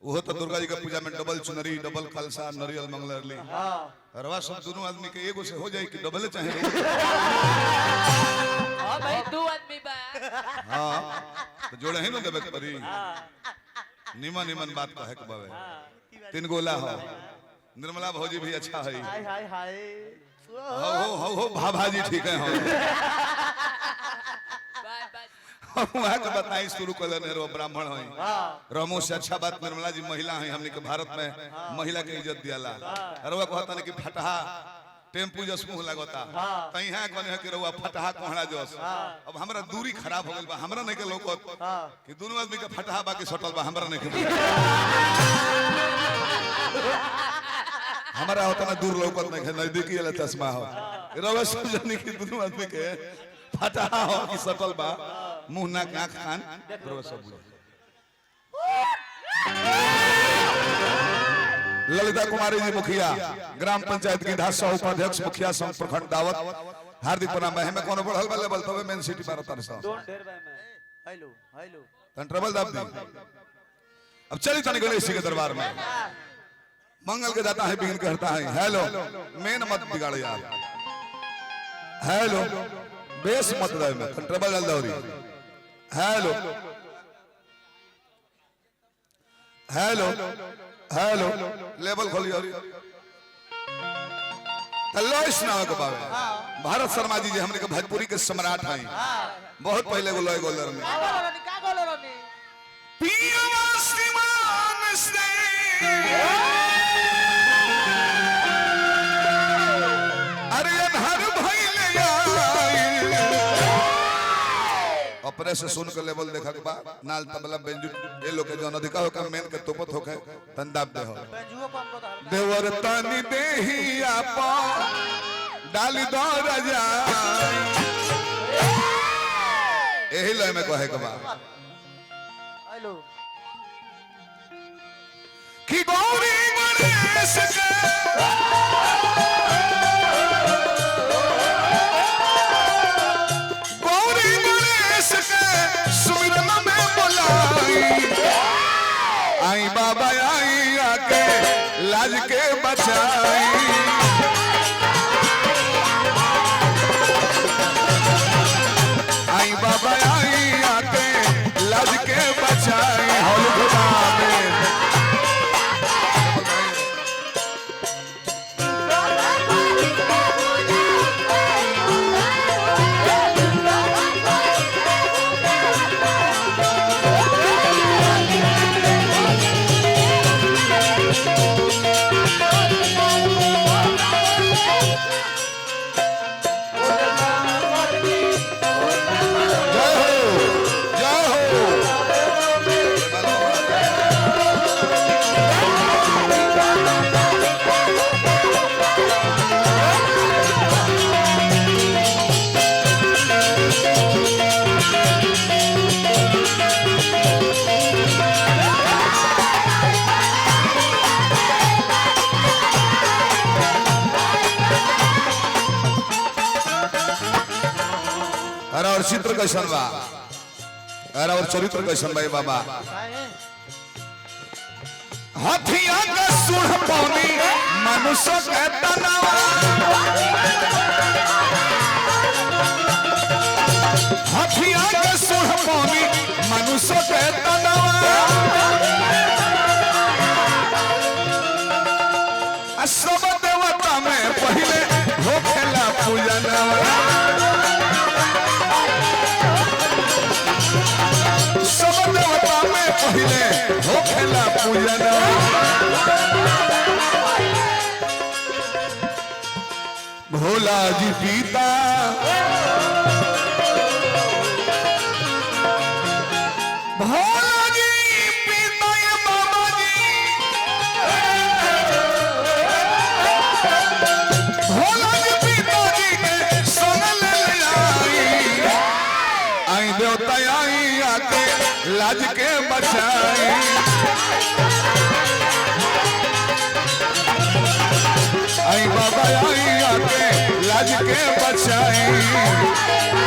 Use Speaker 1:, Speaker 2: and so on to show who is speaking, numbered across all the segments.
Speaker 1: वो तो दुर्गा जी का पूजा में डबल चुनरी डबल कलसा नरियल मंगलरली रवा सब दोनों आदमी के एगो से हो जाए कि डबल चाहे
Speaker 2: हां भाई दो आदमी बा
Speaker 1: हां तो जोड़े ही न देबे परी निमन निमन बात कहे के बावे तीन गोला हो निर्मला भौजी भी अच्छा है
Speaker 3: हाय हाय हाय
Speaker 1: हो भाभाजी ठीक है हो वहाँ के बताई शुरू कर लेने रो ब्राह्मण है रमो से अच्छा बात निर्मला जी महिला है हमने के भारत में महिला के इज्जत दियाला रवा कहता नहीं कि फटहा टेम्पू जस मुंह लगता तई है कोने है कि रवा फटहा कोहड़ा जस अब हमरा दूरी खराब हो गेल बा हमरा नहीं के लोग कि दोनों आदमी के फटहा बाकी सटल बा हमरा नहीं के हमारा होता ना दूर लौकत नहीं है नजदीकी वाला चश्मा हो रवा समझनी कि दोनों आदमी के फटहा हो कि सटल बा मुंह नाक आंख कान रवा सब ललिता कुमारी जी मुखिया ग्राम पंचायत की धासा उपाध्यक्ष मुखिया संघ प्रखंड दावत हार्दिक प्रणाम है में कोनो बढ़ल बा लेवल तबे मेन सिटी मारत रहा
Speaker 3: डोंट ढेर भाई मैं हेलो हेलो
Speaker 1: तन ट्रबल दाब दी अब चली तनी गणेश जी के दरबार में मंगल के दाता है बिघन करता है हेलो मेन मत बिगाड़ यार हेलो बेस मत दे में तन ट्रबल डाल दौरी हेलो हेलो हेलो लेवल खोलियो लॉयस नाम के बाबे भारत शर्मा जी हमने के भोजपुरी के सम्राट हैं बहुत पहले को लॉय गोलर में
Speaker 3: का बोलो रनी
Speaker 1: पियवा श्रीमान से अरे हर भइले अपने से सुन के लेवल देखा के बाद नाल तबला बेंजू ए लोग के जन अधिका होका मेन के तोपत होके तंदाब दे हो
Speaker 3: बेंजुओ को हमको धार
Speaker 1: देवर तनी देही आपा डाली दो राजा एही लय में कहे के बाद
Speaker 3: हेलो
Speaker 1: कि गौरी गणेश के गौरी गणेश के सुमिरन में बोलाई आई बाबा आई आके लाज के बचाई आई बाबा आई आके लाज के बचाई हौल खुदा में और चित्र कैसन बा और चरित्र कैसन बा बाबा हाथिया का सुर पौनी मनुष्य के तनावा हाथिया का सुर पौनी मनुष्य के तनावा सब देवता में पहले होखेला पूजनवा पहले होखेला पूजन भोला जी पीता भोला जी पीता ये बाबा जी भोला जी पीता जी के संग ले आई देवता आई आके लाज के बचाई आई बाबा आई आके लाज के बचाई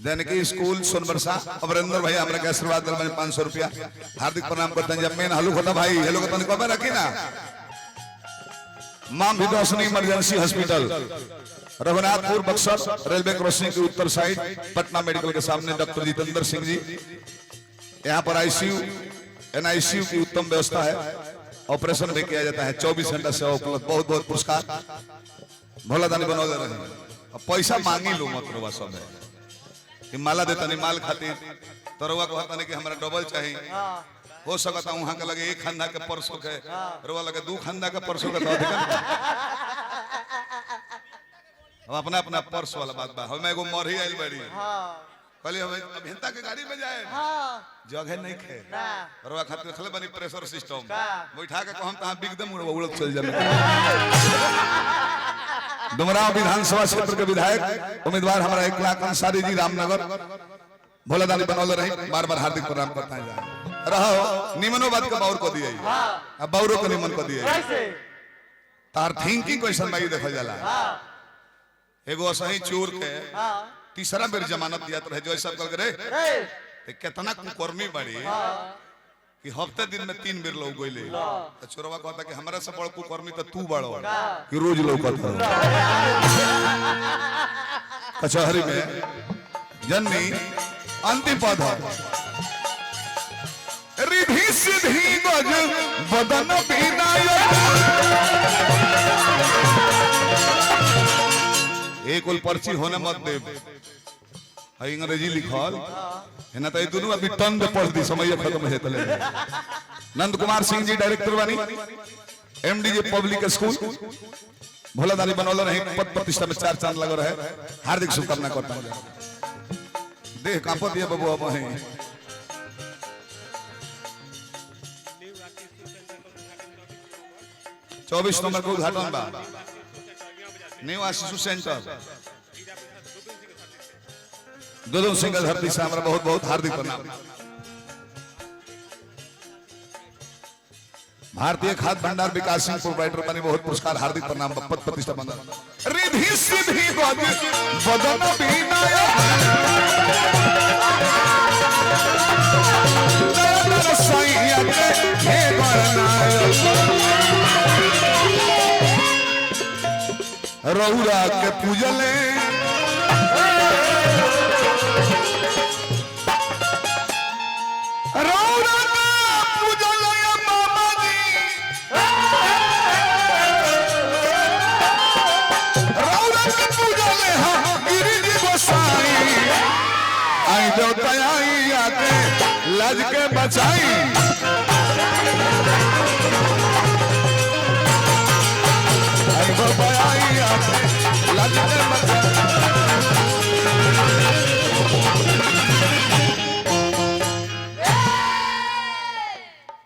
Speaker 1: दैनिकी स्कूल सोनबरसा अमरेंद्र भाई हमरा के आशीर्वाद दल में 500 रुपया हार्दिक प्रणाम करते हैं। जब मेन हलू खोता भाई हेलो को तन कबे रखी ना मां Vindhyavasini emergency hospital Raghunathpur Buxar railway crossing के उत्तर साइड पटना मेडिकल के सामने डॉक्टर जितेंद्र सिंह जी। यहाँ पर आईसीयू एनआईसीयू की उत्तम व्यवस्था है, ऑपरेशन भी किया जाता है, 24 घंटा सेवा उपलब्ध। बहुत बहुत पुरस्कार भोला दानी बनौले रहे। अब पैसा मांगी लो मत रुआ सब है कि माला देता नहीं माल खातिर तो रुआ कहता नहीं कि हमारा डबल चाहिए। हो सकता वहां के लगे एक खंदा के परसों के रुआ लगे 2 खंदा के परसों के तो हम अपना अपना पर्स वाला बात बा। हम एगो मरही आइल बड़ी कहली हम अभियंता के गाड़ी में जाए जगह नहीं खे रुआ खातिर रखले बनी प्रेशर सिस्टम बैठा के कहम कहां बिगदम उड़त चल जाए। डुमराव विधानसभा क्षेत्र के विधायक उम्मीदवार हमारा 1 लाख अंसारी जी रामनगर भोला दानी बनौले रही। बार बार हार्दिक प्रणाम करता है रहो निमनो बात के बाउर को दिए अब बाउरो को निमन को दिए तार थिंकिंग क्वेश्चन भाई देखा जाला। एगो सही चोर के तीसरा बेर जमानत दिया रहे जो सब कल रे कितना कुकर्मी बड़ी कि हफ्ते दिन में 3 बेर लोग गइले तो चोरवा कहता कि हमरा से बड़ कुकर्मी तो तू बड़ो कि रोज लौकत हो कचहरी में जननी अंतिम पद रिधि सिद्धि गज बदन विनायक एक उल पर्ची होने मत दे अंग्रेजी लिखल है ना तो ये दोनों अभी टन में पढ़ दी समय खत्म है तले। नंद कुमार सिंह जी डायरेक्टर बानी एमडी जी पब्लिक स्कूल भोला दानी बनौले रहे। पद प्रतिष्ठा में 4 चांद लगा रहे। हार्दिक शुभकामना करता हूं। देह कांपत है बबुआ बहे 24 नंबर को उद्घाटन बा न्यू आशीष सेंटर दुदुन सिंह धरती से हमारा बहुत बहुत हार्दिक प्रणाम। भारतीय खाद्य भंडार विकास सिंह प्रोप्राइटर बने बहुत पुरस्कार हार्दिक प्रणाम। पद प्रतिष्ठा बंधन रिधि सिद्धि गज बदन विनायक सैया के हे गणनायक रउरा के पूजले रउरा के पूजले मामा जी रउरा के पूजले हां गिरी जी गोसाई आई जो तयाई आके लाज के बचाई आई जो तयाई आके लाज के बचाई